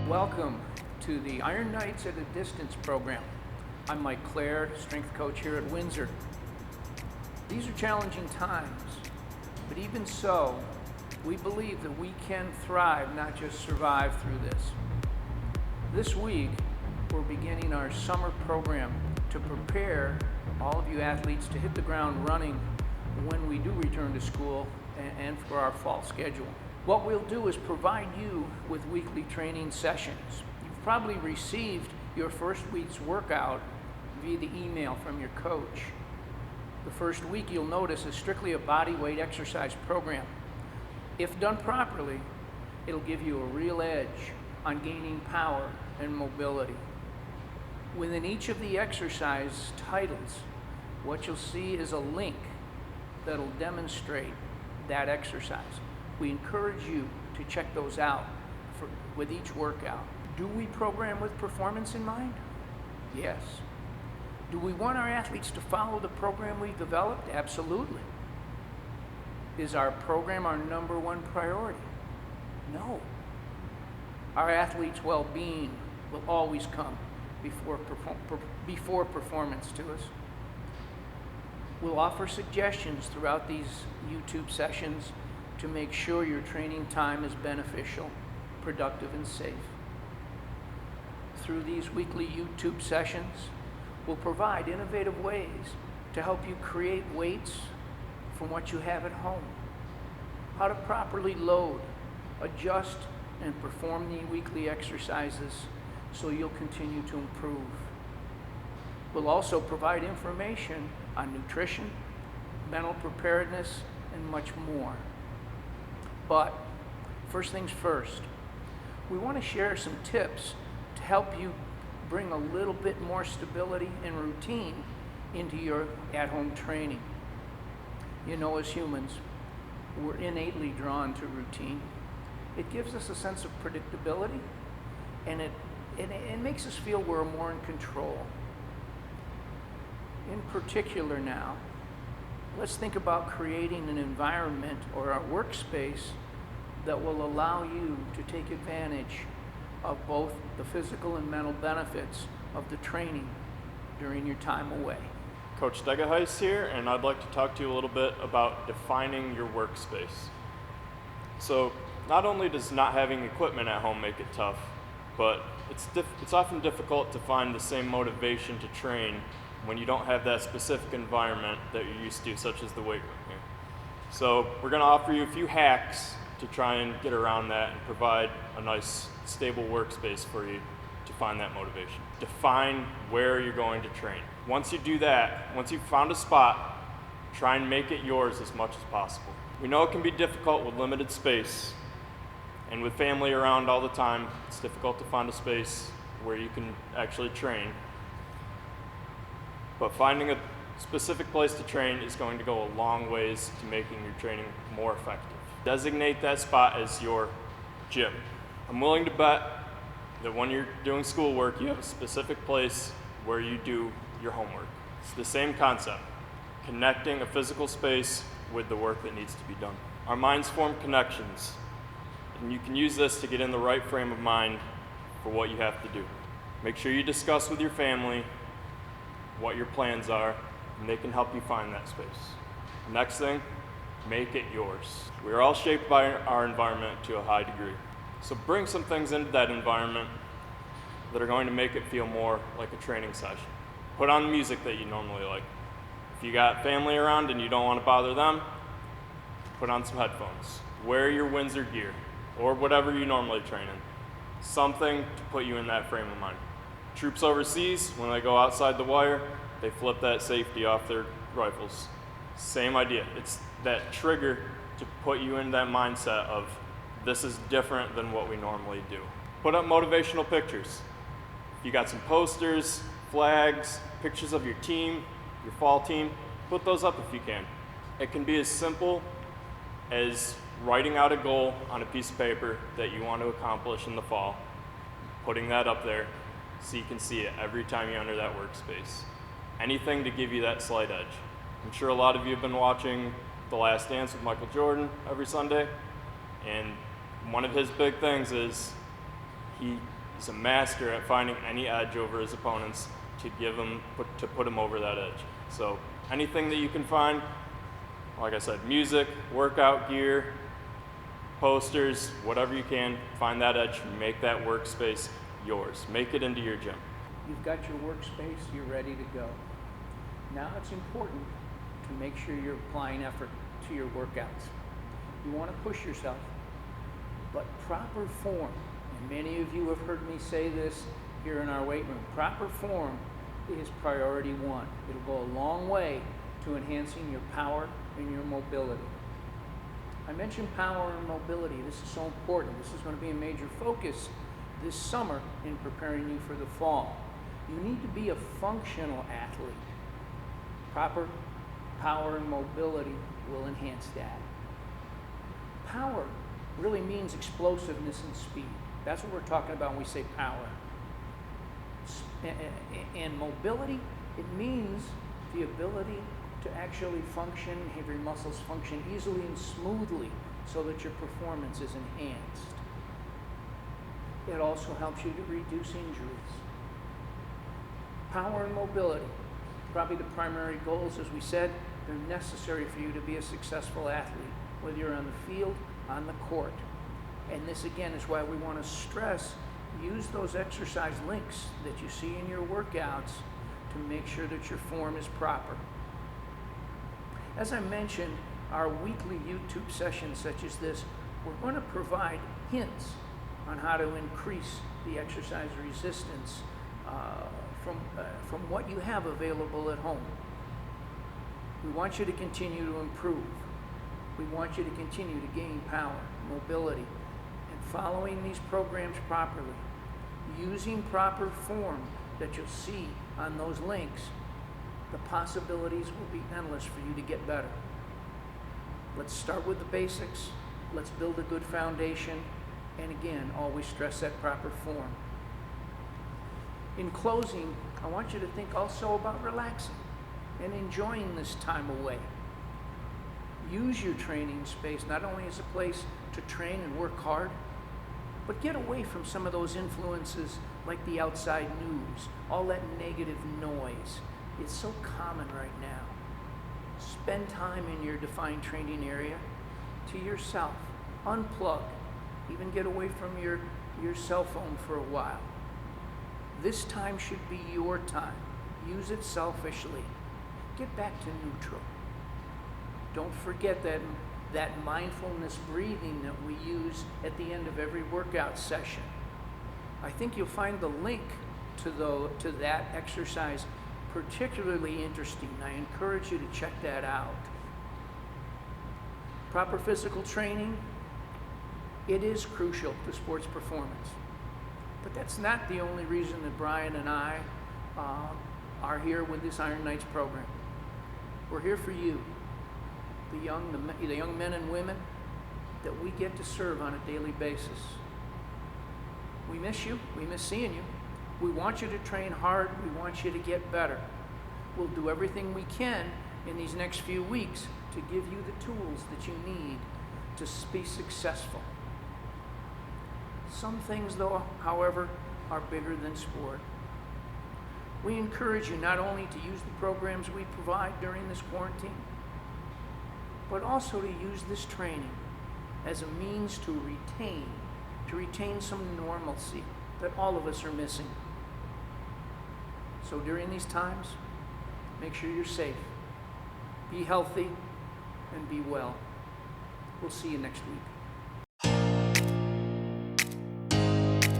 Welcome to the Iron Knights at a Distance program. I'm Mike Clare, strength coach here at Windsor. These are challenging times, but even so, we believe that we can thrive, not just survive through this. This week, we're beginning our summer program to prepare all of you athletes to hit the ground running when we do return to school and for our fall schedule. What we'll do is provide you with weekly training sessions. You've probably received your first week's workout via the email from your coach. The first week, you'll notice, is strictly a body weight exercise program. If done properly, it'll give you a real edge on gaining power and mobility. Within each of the exercise titles, what you'll see is a link that'll demonstrate that exercise. We encourage you to check those out with each workout. Do we program with performance in mind? Yes. Do we want our athletes to follow the program we've developed? Absolutely. Is our program our number one priority? No. Our athletes' well-being will always come before performance to us. We'll offer suggestions throughout these YouTube sessions to make sure your training time is beneficial, productive, and safe. Through these weekly YouTube sessions, we'll provide innovative ways to help you create weights from what you have at home, how to properly load, adjust, and perform the weekly exercises so you'll continue to improve. We'll also provide information on nutrition, mental preparedness, and much more. But first things first, we want to share some tips to help you bring a little bit more stability and routine into your at-home training. You know, as humans, we're innately drawn to routine. It gives us a sense of predictability, and it makes us feel we're more in control. In particular now, let's think about creating an environment or a workspace that will allow you to take advantage of both the physical and mental benefits of the training during your time away. Coach Degeheis here, and I'd like to talk to you a little bit about defining your workspace. So not only does not having equipment at home make it tough, but it's often difficult to find the same motivation to train when you don't have that specific environment that you're used to, such as the weight room here. So we're going to offer you a few hacks to try and get around that and provide a nice, stable workspace for you to find that motivation. Define where you're going to train. Once you do that, once you've found a spot, try and make it yours as much as possible. We know it can be difficult with limited space, and with family around all the time, it's difficult to find a space where you can actually train. But finding a specific place to train is going to go a long ways to making your training more effective. Designate that spot as your gym. I'm willing to bet that when you're doing schoolwork, you have a specific place where you do your homework. It's the same concept, connecting a physical space with the work that needs to be done. Our minds form connections, and you can use this to get in the right frame of mind for what you have to do. Make sure you discuss with your family what your plans are, and they can help you find that space. Next thing, make it yours. We are all shaped by our environment to a high degree. So bring some things into that environment that are going to make it feel more like a training session. Put on music that you normally like. If you got family around and you don't want to bother them, put on some headphones. Wear your Windsor gear, or whatever you normally train in. Something to put you in that frame of mind. Troops overseas, when they go outside the wire, they flip that safety off their rifles. Same idea. It's that trigger to put you in that mindset of this is different than what we normally do. Put up motivational pictures. If you got some posters, flags, pictures of your team, your fall team, put those up if you can. It can be as simple as writing out a goal on a piece of paper that you want to accomplish in the fall, putting that up there so you can see it every time you enter that workspace. Anything to give you that slight edge. I'm sure a lot of you have been watching The Last Dance with Michael Jordan every Sunday, and one of his big things is he He's a master at finding any edge over his opponents to put him over that edge. So anything that you can find, like I said, music, workout gear, posters, whatever you can, find that edge, make that workspace yours. Make it into your gym. You've got your workspace, you're ready to go. Now it's important to make sure you're applying effort to your workouts. You want to push yourself, but proper form, and many of you have heard me say this here in our weight room, proper form is priority one. It'll go a long way to enhancing your power and your mobility. I mentioned power and mobility. This is so important. This is going to be a major focus this summer in preparing you for the fall. You need to be a functional athlete. Proper power and mobility will enhance that. Power really means explosiveness and speed. That's what we're talking about when we say power. And mobility, it means the ability to actually function, have your muscles function easily and smoothly so that your performance is enhanced. It also helps you to reduce injuries. Power and mobility, probably the primary goals, as we said, they're necessary for you to be a successful athlete, whether you're on the field, on the court. And this again is why we want to stress, use those exercise links that you see in your workouts to make sure that your form is proper. As I mentioned, our weekly YouTube sessions such as this, we're going to provide hints on how to increase the exercise resistance from what you have available at home. We want you to continue to improve. We want you to continue to gain power, mobility, and following these programs properly, using proper form that you'll see on those links, the possibilities will be endless for you to get better. Let's start with the basics. Let's build a good foundation. And again, always stress that proper form. In closing, I want you to think also about relaxing and enjoying this time away. Use your training space not only as a place to train and work hard, but get away from some of those influences like the outside news, all that negative noise. It's so common right now. Spend time in your defined training area to yourself. Unplug. Even get away from your cell phone for a while. This time should be your time. Use it selfishly. Get back to neutral. Don't forget that mindfulness breathing that we use at the end of every workout session. I think you'll find the link to that exercise particularly interesting. I encourage you to check that out. Proper physical training, it is crucial to sports performance. But that's not the only reason that Brian and I are here with this Iron Knights program. We're here for you, the young men and women that we get to serve on a daily basis. We miss you. We miss seeing you. We want you to train hard. We want you to get better. We'll do everything we can in these next few weeks to give you the tools that you need to be successful. Some things, though, however, are bigger than sport. We encourage you not only to use the programs we provide during this quarantine, but also to use this training as a means to retain some normalcy that all of us are missing. So during these times, make sure you're safe, be healthy, and be well. We'll see you next week.